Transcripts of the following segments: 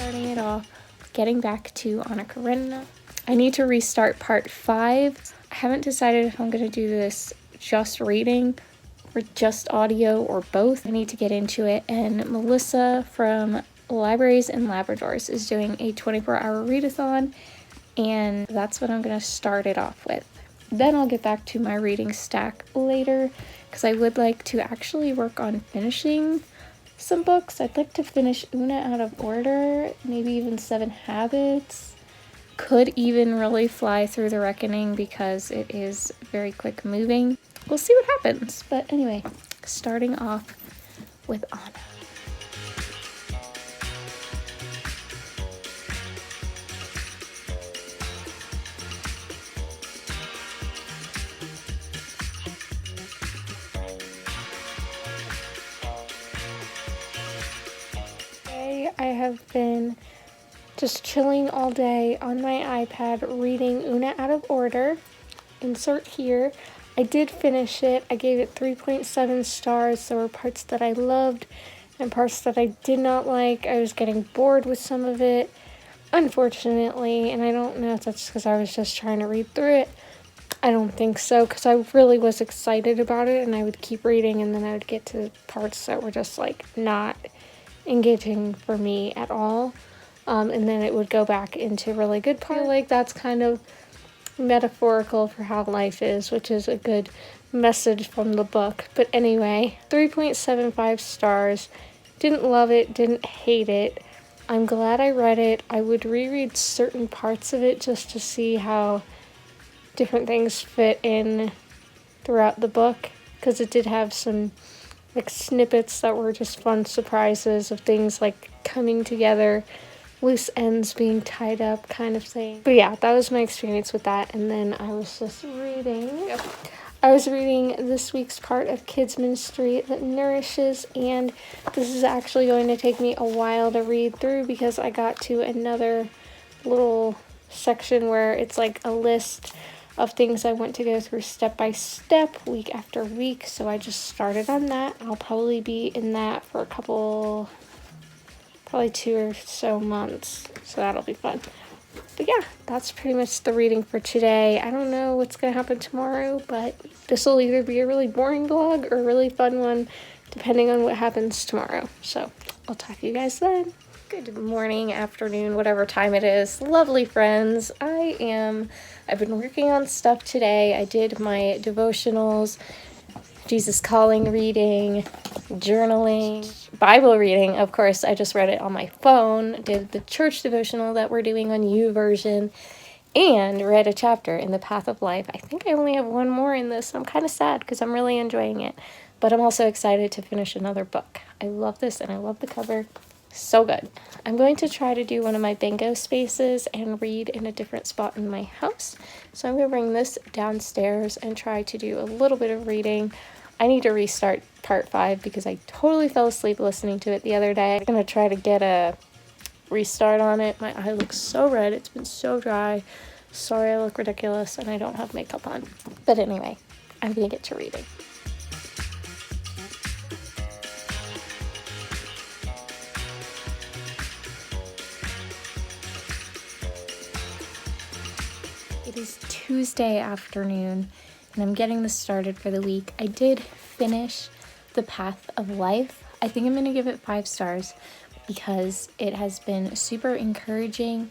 starting it off, getting back to Anna Karenina. I need to restart part 5. I haven't decided if I'm going to do this just reading or just audio or both. I need to get into it, and Melissa from Libraries and Labradors is doing a 24-hour readathon, and that's what I'm going to start it off with. Then I'll get back to my reading stack later, because I would like to actually work on finishing some books. I'd like to finish Una Out of Order, maybe even 7 Habits. Could even really fly through The Reckoning because it is very quick moving. We'll see what happens. But anyway, starting off with Anna. I have been just chilling all day on my iPad reading Una Out of Order. Insert here. I did finish it. I gave it 3.7 stars. There were parts that I loved and parts that I did not like. I was getting bored with some of it, unfortunately, and I don't know if that's because I was just trying to read through it. I don't think so, because I really was excited about it, and I would keep reading, and then I would get to parts that were just like not engaging for me at all, and then it would go back into really good parts. I feel like that's kind of metaphorical for how life is, which is a good message from the book. But anyway, 3.75 stars. Didn't love it, didn't hate it. I'm glad I read it. I would reread certain parts of it just to see how different things fit in throughout the book, because it did have some like snippets that were just fun surprises of things like coming together, loose ends being tied up kind of thing. But yeah, that was my experience with that. And then I was just reading this week's part of Kids Ministry That Nourishes, and this is actually going to take me a while to read through because I got to another little section where it's like a list of things I want to go through step by step, week after week. So I just started on that. I'll probably be in that for probably 2 or so months. So that'll be fun. But yeah, that's pretty much the reading for today. I don't know what's going to happen tomorrow, but this will either be a really boring vlog or a really fun one, depending on what happens tomorrow. So I'll talk to you guys then. Good morning, afternoon, whatever time it is. Lovely friends. I've been working on stuff today. I did my devotionals, Jesus Calling reading, journaling, Bible reading. Of course, I just read it on my phone, did the church devotional that we're doing on YouVersion, and read a chapter in The Path of Life. I think I only have one more in this. I'm kind of sad because I'm really enjoying it, but I'm also excited to finish another book. I love this and I love the cover. So good. I'm going to try to do one of my bingo spaces and read in a different spot in my house. So I'm going to bring this downstairs and try to do a little bit of reading. I need to restart part 5 because I totally fell asleep listening to it the other day. I'm going to try to get a restart on it. My eye looks so red. It's been so dry. Sorry I look ridiculous and I don't have makeup on. But anyway, I'm going to get to reading. It is Tuesday afternoon, and I'm getting this started for the week. I did finish The Path of Life. I think I'm going to give it 5 stars because it has been super encouraging,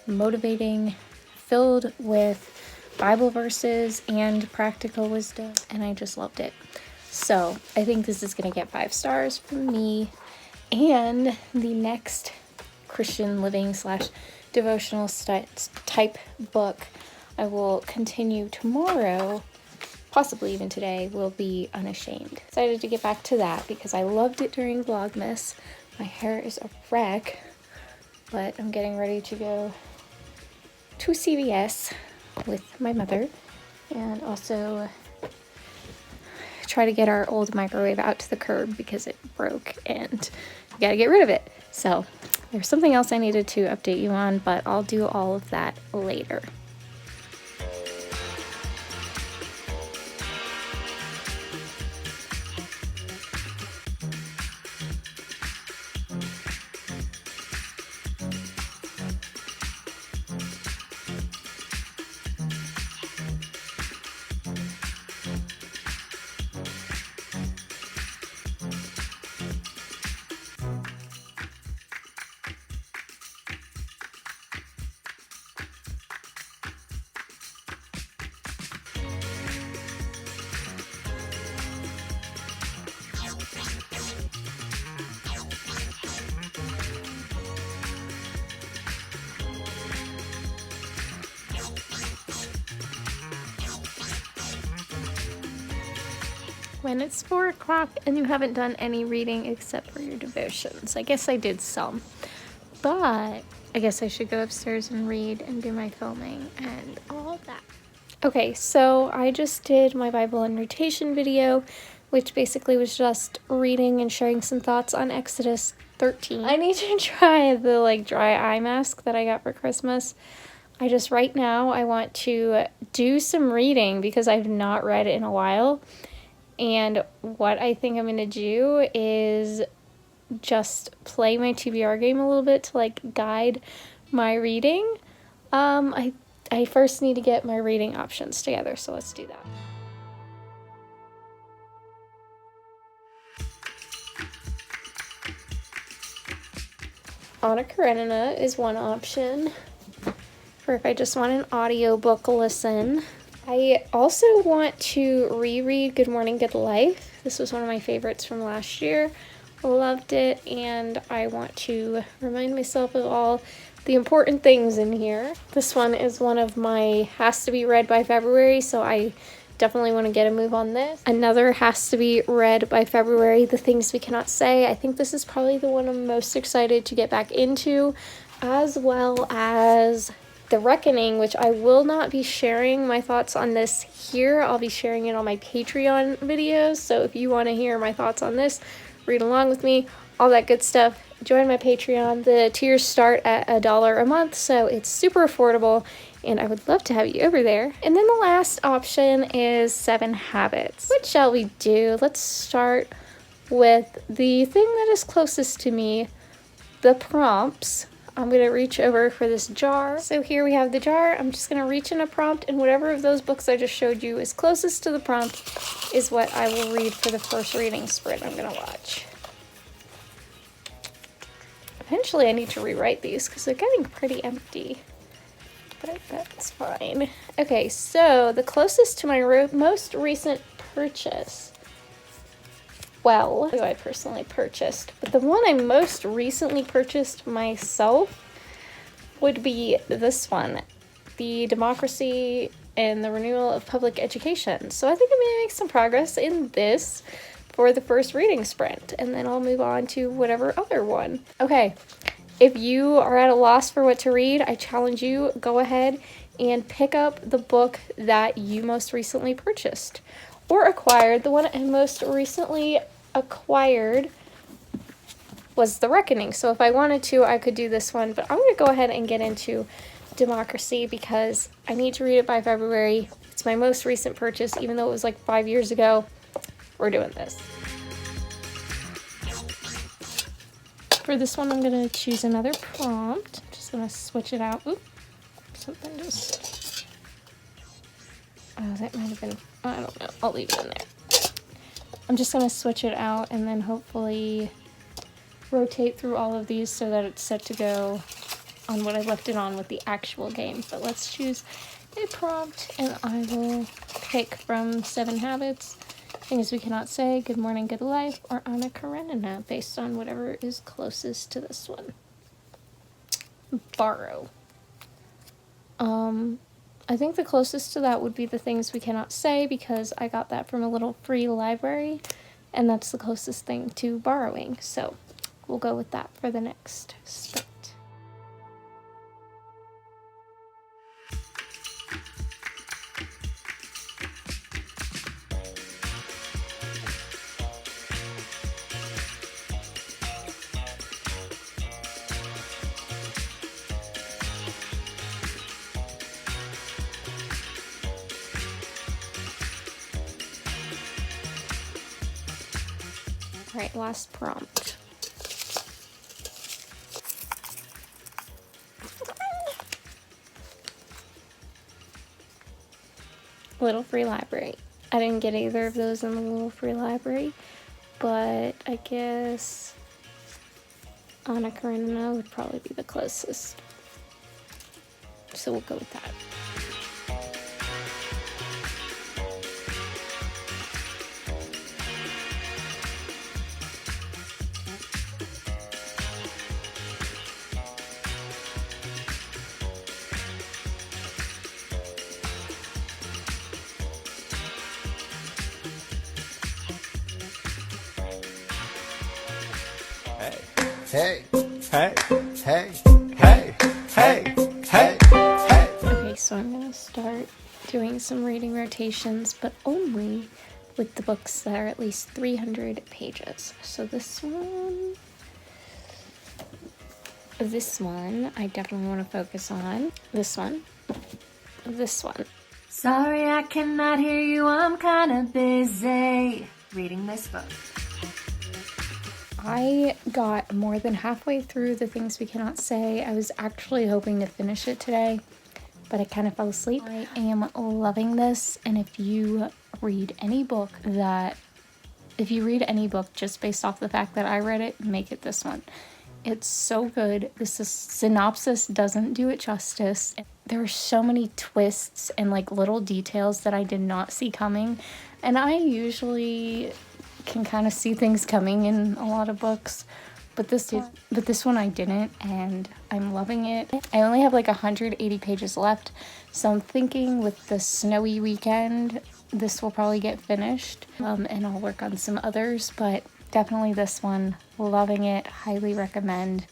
motivating, filled with Bible verses and practical wisdom, and I just loved it. So I think this is going to get 5 stars from me. And the next Christian living / devotional type book I will continue tomorrow, possibly even today, will be Unashamed. Excited to get back to that because I loved it during Vlogmas. My hair is a wreck, but I'm getting ready to go to CVS with my mother and also try to get our old microwave out to the curb because it broke and we gotta get rid of it. So there's something else I needed to update you on, but I'll do all of that later. when it's 4 o'clock and you haven't done any reading except for your devotions. I guess I did some, but I guess I should go upstairs and read and do my filming and all that. Okay, so I just did my Bible and rotation video, which basically was just reading and sharing some thoughts on Exodus 13. I need to try the dry eye mask that I got for Christmas. Right now I want to do some reading because I've not read in a while. And what I think I'm going to do is just play my TBR game a little bit to guide my reading. I first need to get my reading options together, so let's do that. Anna Karenina is one option for if I just want an audiobook listen. I also want to reread Good Morning, Good Life. This was one of my favorites from last year. Loved it, and I want to remind myself of all the important things in here. This one is one of my has to be read by February, so I definitely want to get a move on this. Another has to be read by February, The Things We Cannot Say. I think this is probably the one I'm most excited to get back into, as well as The Reckoning, which I will not be sharing my thoughts on this here. I'll be sharing it on my Patreon videos, so if you want to hear my thoughts on this, read along with me, all that good stuff, join my Patreon. The tiers start at $1 a month, so it's super affordable, and I would love to have you over there. And then the last option is 7 Habits. What shall we do? Let's start with the thing that is closest to me, the prompts. I'm going to reach over for this jar. So here we have the jar. I'm just going to reach in a prompt, and whatever of those books I just showed you is closest to the prompt is what I will read for the first reading sprint I'm going to watch. Eventually I need to rewrite these because they're getting pretty empty, but that's fine. Okay, so the closest to my most recent purchase, well, who I personally purchased, but the one I most recently purchased myself would be this one, The Democracy and the Renewal of Public Education. So I think I'm going to make some progress in this for the first reading sprint, and then I'll move on to whatever other one. Okay, if you are at a loss for what to read, I challenge you, go ahead and pick up the book that you most recently purchased or acquired. The one I most recently acquired was The Reckoning. So if I wanted to, I could do this one, but I'm going to go ahead and get into Democracy because I need to read it by February. It's my most recent purchase, even though it was 5 years ago. We're doing this. For this one, I'm going to choose another prompt. I'm just going to switch it out. Oop, something just... Oh, that might have been... I don't know. I'll leave it in there. I'm just going to switch it out and then hopefully rotate through all of these so that it's set to go on what I left it on with the actual game. But let's choose a prompt, and I will pick from 7 Habits, Things We Cannot Say, Good Morning, Good Life, or Anna Karenina, based on whatever is closest to this one. Borrow. I think the closest to that would be The Things We Cannot Say, because I got that from a little free library, and that's the closest thing to borrowing. So we'll go with that for the next sprint. All right, last prompt. Little Free Library. I didn't get either of those in the Little Free Library, but I guess Anna Karenina would probably be the closest. So we'll go with that. Hey, hey, hey, hey, hey, hey, hey. Okay, so I'm gonna start doing some reading rotations, but only with the books that are at least 300 pages. So this one I definitely want to focus on. This one. Sorry I cannot hear you, I'm kinda busy reading this book. I got more than halfway through The Things We Cannot Say. I was actually hoping to finish it today, but I kind of fell asleep. I am loving this, and if you read any book just based off the fact that I read it, make it this one. It's so good. Synopsis doesn't do it justice. There are so many twists and like little details that I did not see coming, and I usually can kind of see things coming in a lot of books, but this one I didn't, and I'm loving it. I only have like 180 pages left, so I'm thinking with the snowy weekend this will probably get finished, and I'll work on some others, but definitely this one. Loving it. Highly recommend.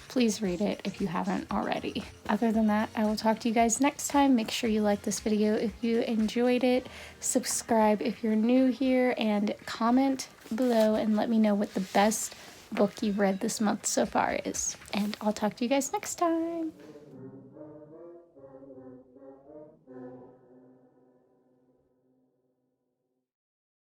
Please read it if you haven't already. Other than that, I will talk to you guys next time. Make sure you like this video if you enjoyed it. Subscribe if you're new here, and comment below and let me know what the best book you've read this month so far is. And I'll talk to you guys next time.